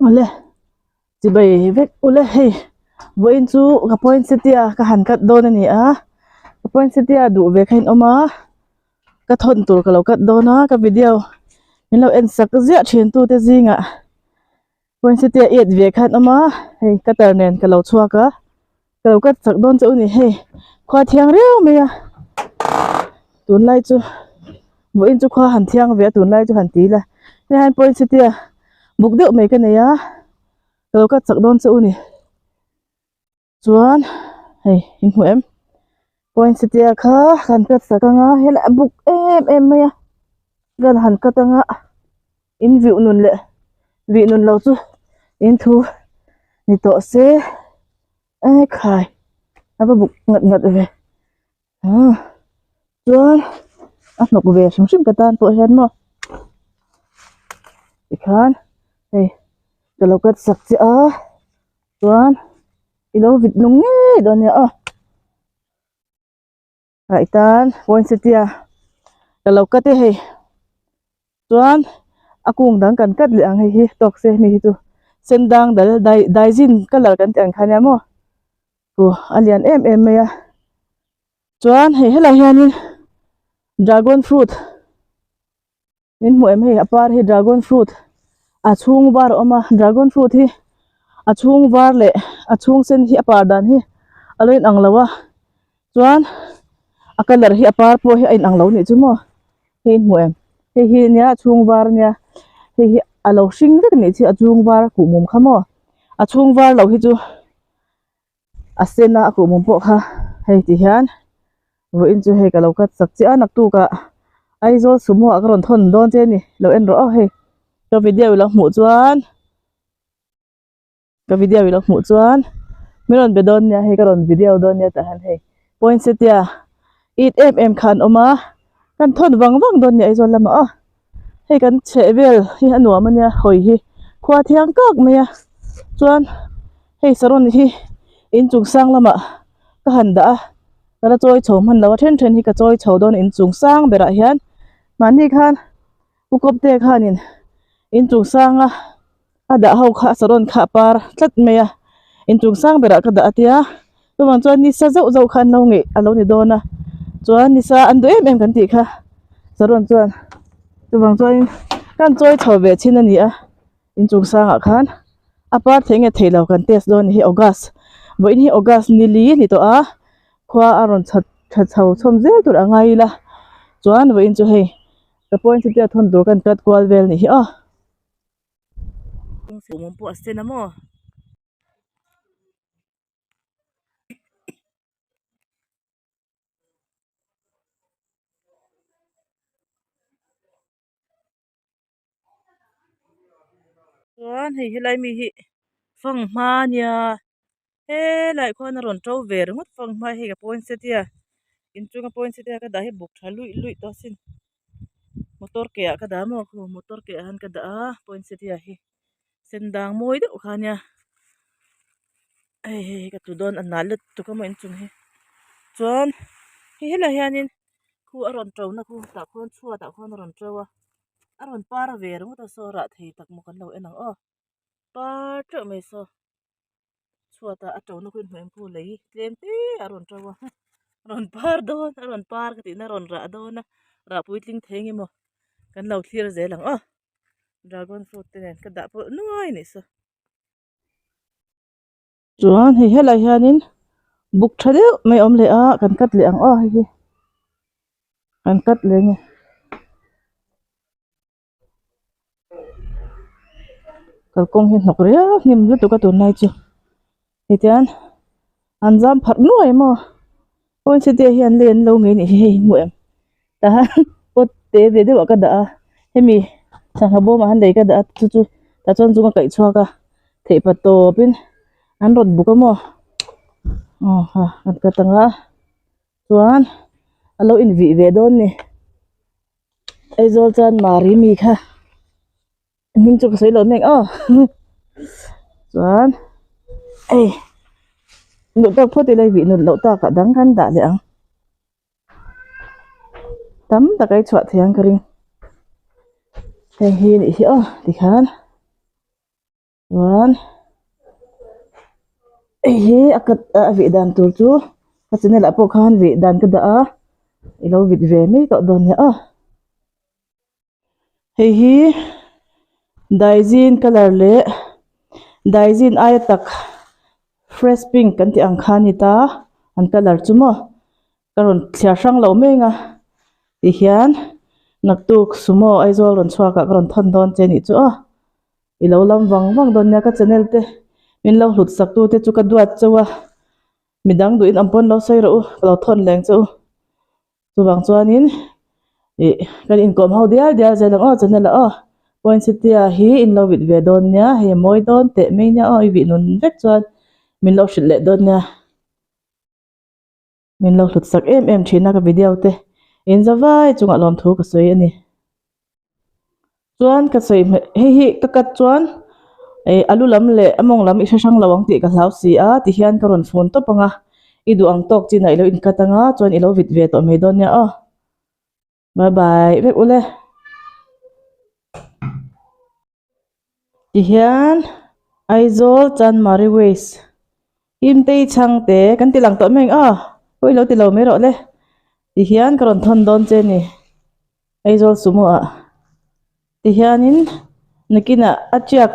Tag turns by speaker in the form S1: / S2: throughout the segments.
S1: ole chỉ bay vết ole hey với anh chú cái poinsettia cái hàn cắt đôn này à cái poinsettia đủ về khen oma cái thôn tủ cái lẩu cắt đôn á cái video nên là anh sắc cái dễ truyền tu thế gì ngạ poinsettia ít về khen oma hey cái tờ nền cái lẩu chua cái lẩu cắt sắc đôn chỗ này hey khoa thiang riêu mày à tuần lại chú với anh chú khoa hàn thiang về tuần lại chú hàn tí là nên hai poinsettia mục đích mấy cái này á lẩu cắt sắc đôn chỗ này chuan hey in hu em poinsettia kha kan kat sakanga hela buk em maya gan han katanga in view nun le vi nun lo chu in thu ni to se ai khai aba buk ngat ve chuan nok ve sim katan to hen mo ikhan hey kalau kat sak chi a chuan ilo vit nung nge don ya lại tan poinsettia kalau kat he chuan akung dang kan kat le ang hi tok se mi tu sendang dal dai jin color kan tang khania mo tu alian em me ya chuan he hela hianin dragon fruit nin mu em he apar hi dragon fruit a chhungvar oma dragon fruit hi a chhungvar le a chung sen hi apar dan hi aloin anglawa chuan a color hi apar po hi ain anglo ni chu mo he mu em hi nia chhungvar nia hi alo hring vek ni chi a chhungvar ku mum khamo a chhungvar lo hi chu a sena ku mum po kha hei ti hian vo in chu hei ka lo kat sak chi anak tu ka aizawl sumo a ron thon don che ni lo en ro hei ka video lo mu chuan miron be don nia hei ka ron video don nia ta han hei poinsettia it em khan oma kan thon wang don ni aizawl lama hei kan chevel hi anuam ania hoi hi khwa thiang kak meya chuan hei saron hi inchung sang lama ka handa kala choi chho man lawa then hi ka choi chho don inchung sang bera hian mani khan ukop te khanin inchung sanga ada ho kha saron kha par tlat meya inchung sang bera ka da atia tuwang chuan ni sa zau khan lo nge alo ni dona chuan ni sa andu em kan ti kha saron chuan tuwang chuan kan choi chho ve chin ani a inchung sanga khan apart thenge theilo kan test don hi august boin hi august ni li ni to a khwa aron chat chho chom je tur angai la chuan boin chu hei the point ti thon dur kan kat kwal vel ni hi a mum po asten amo chuan hei helai mi hi fanghma nia he lai khon ron tro ver ngot fanghma hi ka poinsettia inchunga poinsettia ka da hi buk tha lui to sin motor ke ka da mo khu motor ke han ka da poinsettia hi sendang moi de khania ai ka tu don an nalut tu ka mo inchung hi chuan hi hela hianin khu aron tro na khu ta khon chua ta khon ron trowa aron par ver ngot so ra thei tak mo kan lo enang par tro me so chua ta a tro na khu hmem phu lei tlem te aron trowa ron par don aron par ka ti na ron ra don na ra puitling thengi mo kan lo thlir zelang dragon fruit te nen ka da po nuai ni so chuan hi hela hianin buk thade mai om le a kan kat le ang hi kan kat le nge kal kong hi nok ria nim lu tu ka tu nai chu hetian anjam phat nuai mo poinsettia hian len lo nge ni hi mu em ta pot te ve de ka da hemi sang habo ma han dei ka da chu ta chon chu ka kai chua ka thei pa to pin an rot buka mo ha an ka tanga chuan alo in vi ve don ni aizawl chan mari mi kha ning chu ka sei lo mek chuan ei nu ta photi lai vi nu lo ta ka dang kan da le ang tam ta kai chwa thiang ka ring hei hi ni hi ti khan chuan hi akat a vi dan tur chu ka channel a pawh khan vi dan ka da a ilo vit ve mai to don ya a hei hi daizin color le daizin ai tak fresh pink kan ti ang khani ta an color chu mo karon thlia sang lo mai nga ti hian naktuk sumo aizawl ron chhuaka karon thon don che ni chu a ilo lam wang wang don ya ka channel te min lo hlut sak tu te chu ka duat chawa midang du in ampon lo sei ro lo thon leng chu chuwang chuanin kan in kom ho dia dia zelang o channel a poinsettia hi in lo vit ve don nia he moi don te mai nia o i vi nun vek chuan min lo hrit le don nia min lo hlut sak em thina ka video te in zawai chunga lom thu ka soi ani chuan ka soi hi ka kat chuan alu lam le among lam i sang lawang ti ka hlau si a ti hian karon phone to panga i du ang tok chin ai lo in katanga chuan i lo vit ve to me don nia o bye bye vek ule ti hian aizawl chan mari ways im te chang te kan ti lang to meng a oi lo ti lo me ro le ti hian karon thon don che ni aizawl sumo a ti hianin nakina achiak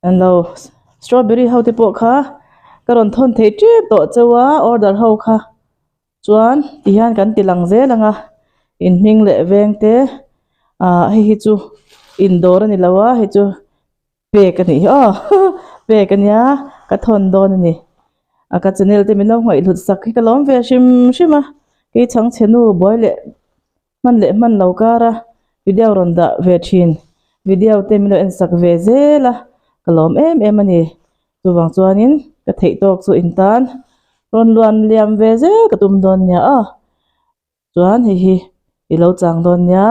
S1: an lo strawberry ho te pawh kha karon thon thei trip to chawa order ho kha chuan ti hian kan ti lang zelanga in hming le veng te hi chu indoor ani lawa hi chu pek ani pek ania ka thon don ani ka channel te min lo ngoi hlut sak hi ka lom ve shim shima ke chang chenu boy le man lo kara video ron da ve thin video te min lo en sak ve zela kalom em ani chuwang chuanin ka thei tok chu in tan ron luan liam ve ze ka tum don nia chuan hi ilo chang don nia